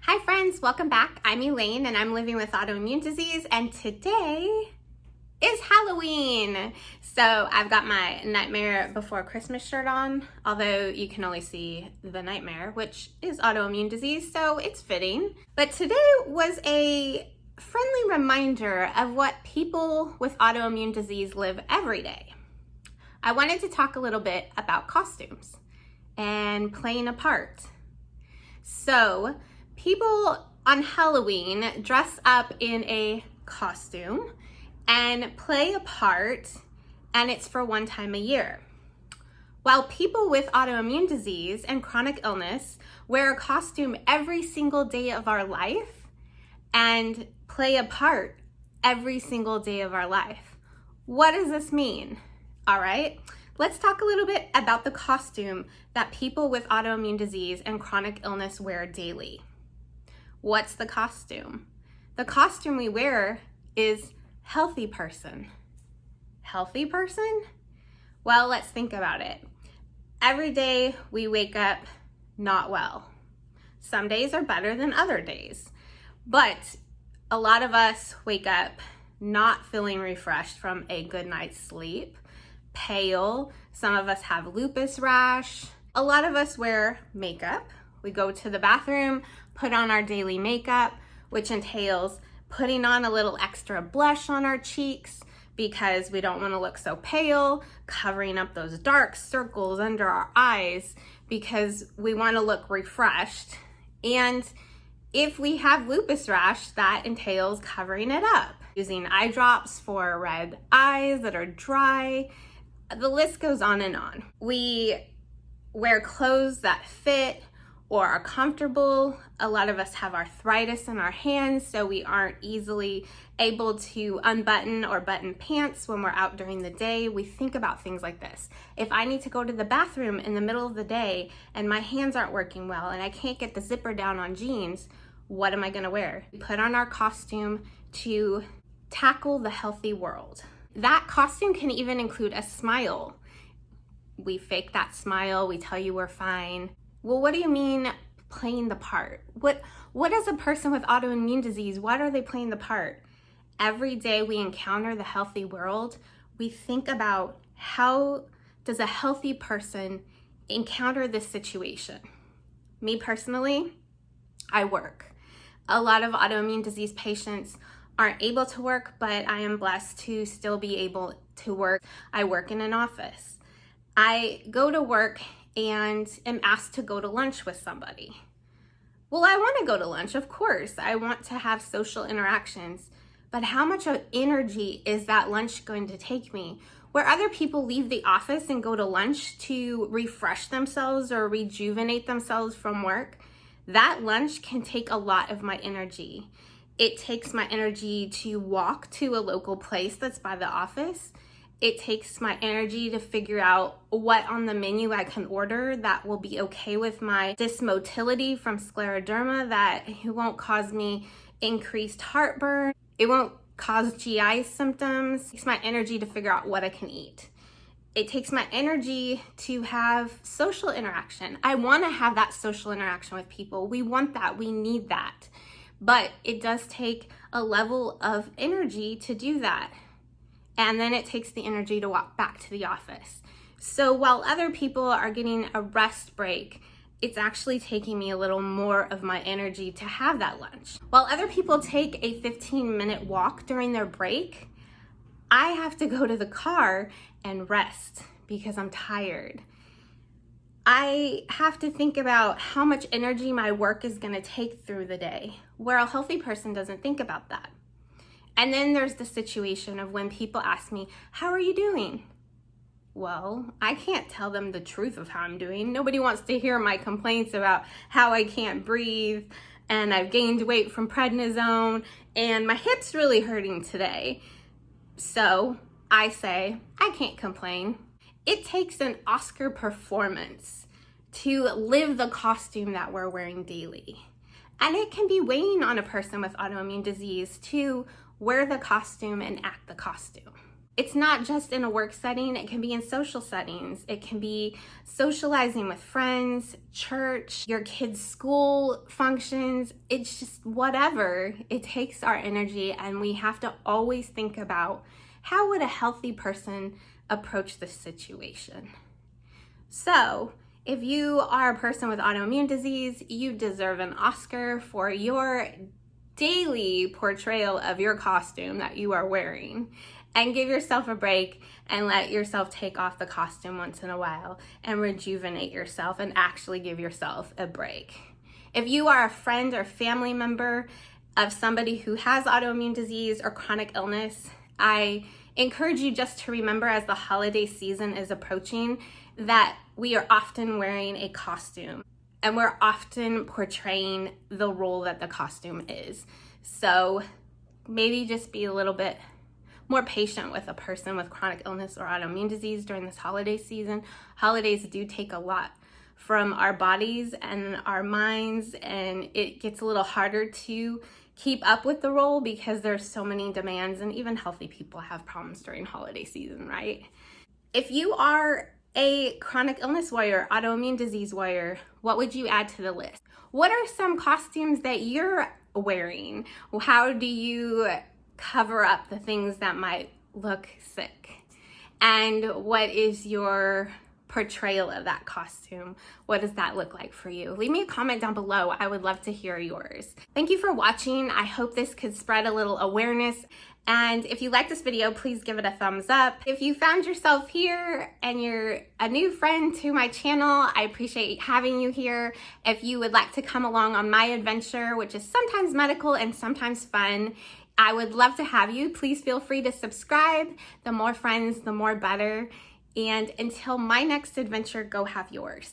Hi friends, welcome back. I'm Elaine and I'm living with autoimmune disease, and today is Halloween. So I've got my Nightmare Before Christmas shirt on, although you can only see the nightmare, which is autoimmune disease, so it's fitting. But today was a friendly reminder of what people with autoimmune disease live every day. I wanted to talk a little bit about costumes and playing a part. So people on Halloween dress up in a costume and play a part, and it's for one time a year. While people with autoimmune disease and chronic illness wear a costume every single day of our life and play a part every single day of our life. What does this mean? All right, let's talk a little bit about the costume that people with autoimmune disease and chronic illness wear daily. What's the costume? The costume we wear is healthy person. Healthy person? Well, let's think about it. Every day we wake up not well. Some days are better than other days, but a lot of us wake up not feeling refreshed from a good night's sleep, pale. Some of us have lupus rash. A lot of us wear makeup. We go to the bathroom, put on our daily makeup, which entails putting on a little extra blush on our cheeks because we don't want to look so pale, covering up those dark circles under our eyes because we want to look refreshed. And if we have lupus rash, that entails covering it up, using eye drops for red eyes that are dry. The list goes on and on. We wear clothes that fit or are comfortable. A lot of us have arthritis in our hands, so we aren't easily able to unbutton or button pants when we're out during the day. We think about things like this. If I need to go to the bathroom in the middle of the day and my hands aren't working well and I can't get the zipper down on jeans, what am I gonna wear? We put on our costume to tackle the healthy world. That costume can even include a smile. We fake that smile, we tell you we're fine. Well, what do you mean playing the part? What is a person with autoimmune disease? What are they playing the part? Every day we encounter the healthy world, we think about how does a healthy person encounter this situation? Me personally, I work. A lot of autoimmune disease patients aren't able to work, but I am blessed to still be able to work. I work in an office. I go to work and am asked to go to lunch with somebody. Well, I want to go to lunch, of course. I want to have social interactions, but how much of energy is that lunch going to take me? Where other people leave the office and go to lunch to refresh themselves or rejuvenate themselves from work, that lunch can take a lot of my energy. It takes my energy to walk to a local place that's by the office. It takes my energy to figure out what on the menu I can order that will be okay with my dysmotility from scleroderma, that it won't cause me increased heartburn. It won't cause GI symptoms. It takes my energy to figure out what I can eat. It takes my energy to have social interaction. I want to have that social interaction with people. We want that. We need that. But it does take a level of energy to do that. And then it takes the energy to walk back to the office. So while other people are getting a rest break, it's actually taking me a little more of my energy to have that lunch. While other people take a 15-minute walk during their break, I have to go to the car and rest because I'm tired. I have to think about how much energy my work is gonna take through the day, where a healthy person doesn't think about that. And then there's the situation of when people ask me, how are you doing? Well, I can't tell them the truth of how I'm doing. Nobody wants to hear my complaints about how I can't breathe and I've gained weight from prednisone and my hip's really hurting today. So I say, I can't complain. It takes an Oscar performance to live the costume that we're wearing daily. And it can be weighing on a person with autoimmune disease to wear the costume and act the costume. It's not just in a work setting, it can be in social settings. It can be socializing with friends, church, your kids' school functions. It's just whatever. It takes our energy, and we have to always think about how would a healthy person approach this situation. So, if you are a person with autoimmune disease, you deserve an Oscar for your daily portrayal of your costume that you are wearing. And give yourself a break and let yourself take off the costume once in a while and rejuvenate yourself and actually give yourself a break. If you are a friend or family member of somebody who has autoimmune disease or chronic illness, I encourage you just to remember as the holiday season is approaching that we are often wearing a costume and we're often portraying the role that the costume is. So maybe just be a little bit more patient with a person with chronic illness or autoimmune disease during this holiday season. Holidays do take a lot from our bodies and our minds, and it gets a little harder to keep up with the role because there's so many demands, and even healthy people have problems during holiday season, right? If you are a chronic illness warrior, autoimmune disease warrior, what would you add to the list? What are some costumes that you're wearing? How do you cover up the things that might look sick? And what is your portrayal of that costume? What does that look like for you? Leave me a comment down below. I would love to hear yours. Thank you for watching. I hope this could spread a little awareness. And if you like this video, please give it a thumbs up. If you found yourself here and you're a new friend to my channel, I appreciate having you here. If you would like to come along on my adventure, which is sometimes medical and sometimes fun, I would love to have you. Please feel free to subscribe. The more friends, the more better. And until my next adventure, go have yours.